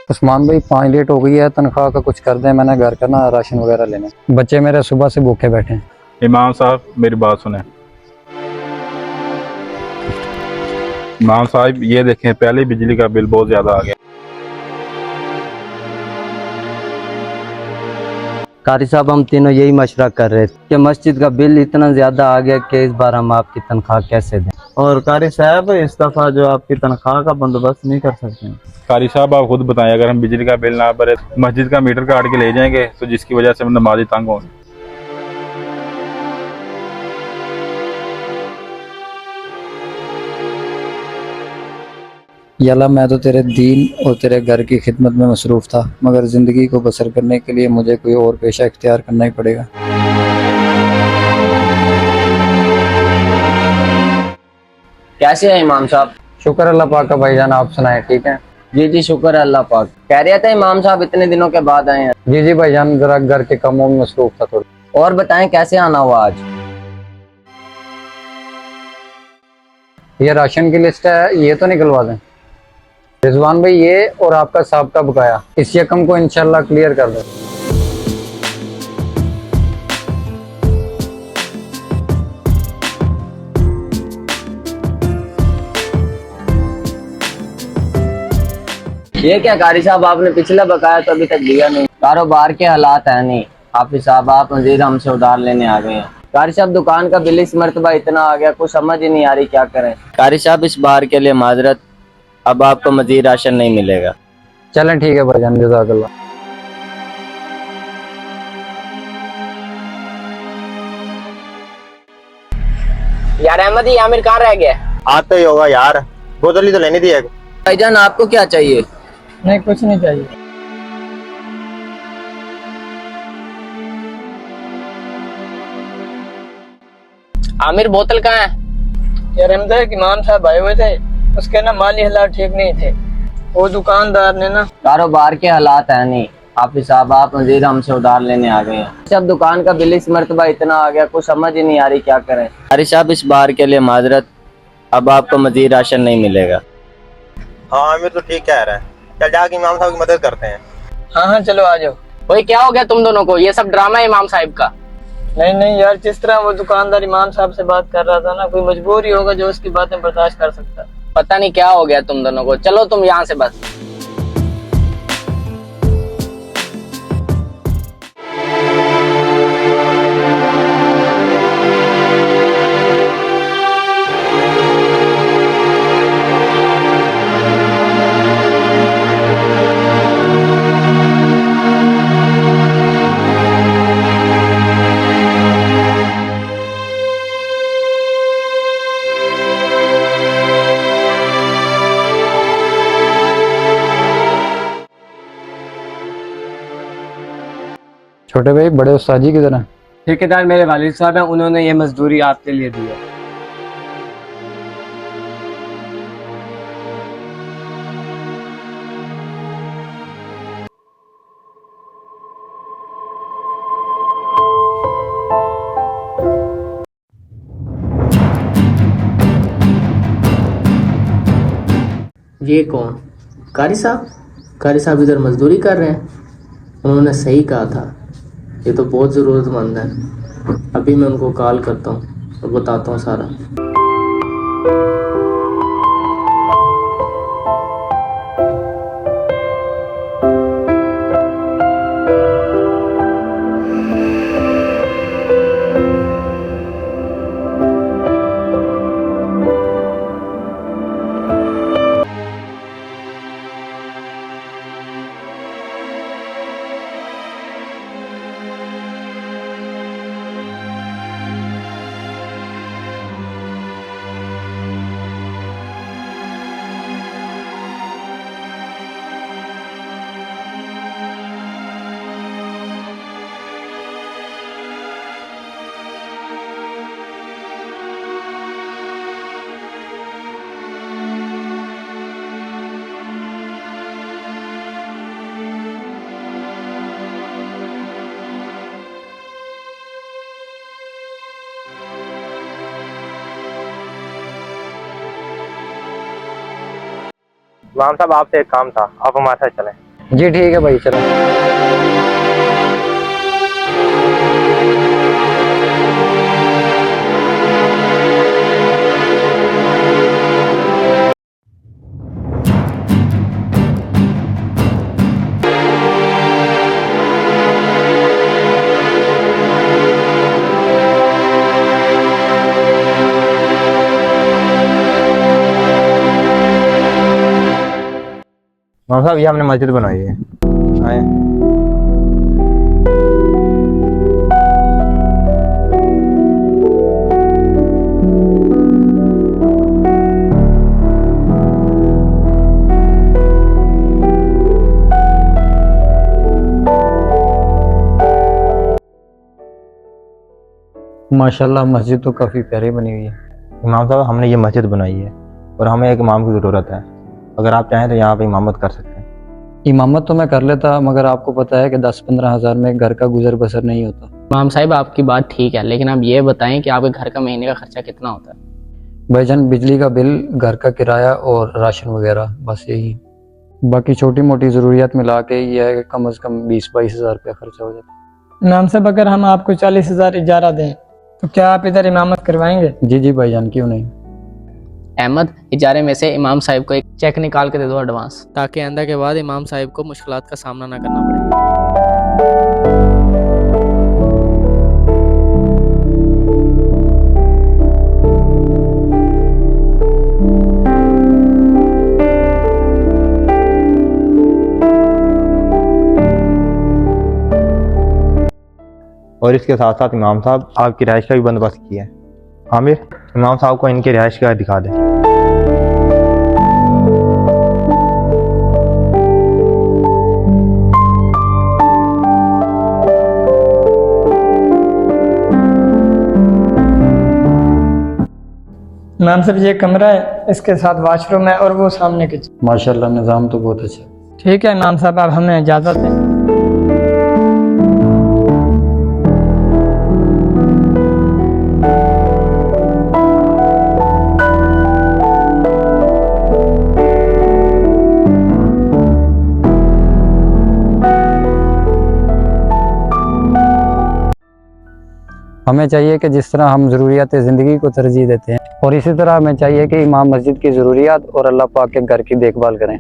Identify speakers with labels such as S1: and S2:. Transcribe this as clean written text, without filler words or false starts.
S1: उस्मान भाई 5 लेट हो गई है, तनख्वाह का कुछ कर दें। मैंने घर का ना राशन वगैरह लेना है। बच्चे मेरे सुबह से भूखे बैठे हैं।
S2: इमाम साहब मेरी बात सुने। इमाम साहब ये देखें, पहले ही बिजली का बिल बहुत ज्यादा आ गया।
S3: कारी साहब, हम तीनों यही मशवरा कर रहे थे कि मस्जिद का बिल इतना ज्यादा आ गया कि इस बार हम आपकी तनख्वाह कैसे दें। और कारी साहब, इस दफा जो आपकी तनख्वाह का बंदोबस्त नहीं कर सकते।
S2: कारी साहब आप खुद बताएं, अगर हम बिजली का बिल ना भरे मस्जिद का मीटर काट के ले जाएंगे, तो जिसकी वजह से हम नमाजी तंग होंगे।
S1: या अल्लाह, मैं तो तेरे दीन और तेरे घर की खिदमत में मसरूफ़ था, मगर ज़िंदगी को बसर करने के लिए मुझे कोई और पेशा इख्तियार करना ही पड़ेगा।
S4: कैसे है इमाम साहब?
S1: शुक्र अल्लाह पाक का भाईजान, आप सुनाएं, ठीक है?
S4: जी जी, शुक्र है अल्लाह पाक। कह रहे थे इमाम साहब इतने दिनों के बाद आए हैं।
S1: जी जी भाईजान, ज़रा घर के कामों में मसरूफ़ था थोड़ा।
S4: और बताएं कैसे आना हुआ आज?
S1: ये राशन की लिस्ट है, ये तो निकलवा दें। रिजवान भाई, ये और आपका साहब का बकाया, इस यकम को इंशाल्लाह क्लियर कर दो।
S4: ये क्या कारी साहब, आपने पिछला बकाया तो अभी तक दिया नहीं। कारोबार के हालात है नहीं। हाफिज साहब, आप मजीद हमसे उधार लेने आ गए हैं। कारी साहब, दुकान का बिल इस मरतबा इतना आ गया, कुछ समझ ही नहीं आ रही क्या करें। कारी साहब, इस बार के लिए माजरत, अब आपको मजीद राशन नहीं मिलेगा।
S1: चलें ठीक है भाईजान, जज़ाकल्लाह।
S4: यार अहमद, ये आमिर कहाँ रह गया?
S5: आता ही होगा यार, बोतल ही तो लेनी थी एक।
S4: भाईजान, आपको क्या चाहिए?
S1: नहीं, कुछ नहीं चाहिए।
S4: आमिर, बोतल कहाँ है?
S6: यार अहमद, इमाम साहब आए हुए थे, उसके ना माली हालात ठीक नहीं थे। वो दुकानदार ने ना।
S4: कारोबार के हालात है नहीं। हाफिज साहब, आप मजीद हमसे उधार लेने आ गए हैं। सब दुकान का बिल इस मरतबा इतना आ गया, कुछ समझ ही नहीं आ रही क्या करें। कारी साहब, इस बार के लिए माजरत, अब आपको मजीद राशन नहीं मिलेगा।
S5: हाँ आमिर तो ठीक कह रहा है, चल जाके इमाम साहब की मदद करते हैं।
S6: हाँ हाँ, चलो आ जाओ।
S4: वही क्या हो गया तुम दोनों को? ये सब ड्रामा है इमाम साहब का।
S6: नहीं नहीं यार, जिस तरह वो दुकानदार इमाम साहब से बात कर रहा था ना, कोई मजबूर ही होगा जो उसकी बातें बर्दाश्त कर सकता है।
S4: पता नहीं क्या हो गया तुम दोनों को। चलो तुम यहाँ से बस।
S1: छोटे भाई, बड़े उस्ताद जी किधर हैं?
S6: ठेकेदार मेरे वालिद साहब हैं, उन्होंने ये मजदूरी आपके लिए दी है।
S7: ये कौन? कारी साहब? कारी साहब इधर मजदूरी कर रहे हैं। उन्होंने सही कहा था, ये तो बहुत ज़रूरतमंद है। अभी मैं उनको कॉल करता हूँ और बताता हूँ सारा।
S5: इमाम साहब आपसे एक काम था, आप हमारे साथ चलें।
S1: जी ठीक है भाई, चलो।
S5: इमाम साहब ये हमने मस्जिद बनाई है। आए।
S1: माशाल्लाह मस्जिद तो काफ़ी प्यारी बनी हुई है।
S5: इमाम साहब हमने ये मस्जिद बनाई है और हमें एक इमाम की ज़रूरत है। अगर आप चाहें तो यहाँ पे इमामत कर सकते हैं।
S1: इमामत तो मैं कर लेता, मगर आपको पता है कि 10-15 हज़ार में घर का गुजर बसर नहीं होता।
S7: इमाम साहब आपकी बात ठीक है, लेकिन आप ये बताएं कि आपके घर का महीने का खर्चा कितना होता है?
S1: भाईजान बिजली का बिल, घर का किराया और राशन वगैरह, बस यही। बाकी छोटी मोटी ज़रूरियात मिला के ये है कि कम से कम 20-22 हज़ार रुपया खर्चा हो जाता है।
S6: इमाम साहब अगर हम आपको 40,000 इजारा दें तो क्या आप इधर इमामत करवाएंगे?
S1: जी जी भाईजान, क्यों नहीं।
S7: अहमद, इजारे में से इमाम साहब को एक चेक निकाल के दे दो एडवांस, ताकि आइंदा के बाद इमाम साहब को मुश्किलात का सामना ना करना पड़े।
S5: और इसके साथ साथ इमाम साहब आपकी रिहाइश का भी बंदोबस्त किया है। आमिर, इमाम साहब को इनके रिहाइश का दिखा दें।
S6: इमाम साहब ये कमरा है, इसके साथ वॉशरूम है और वो सामने किचन।
S1: माशाल्लाह निज़ाम तो बहुत अच्छा है।
S6: ठीक है इमाम साहब, अब हमें इजाज़त दें।
S1: हमें चाहिए कि जिस तरह हम ज़रूरियात ज़िंदगी को तरजीह देते हैं, और इसी तरह हमें चाहिए कि इमाम मस्जिद की ज़रूरियात और अल्लाह पाक के घर की देखभाल करें।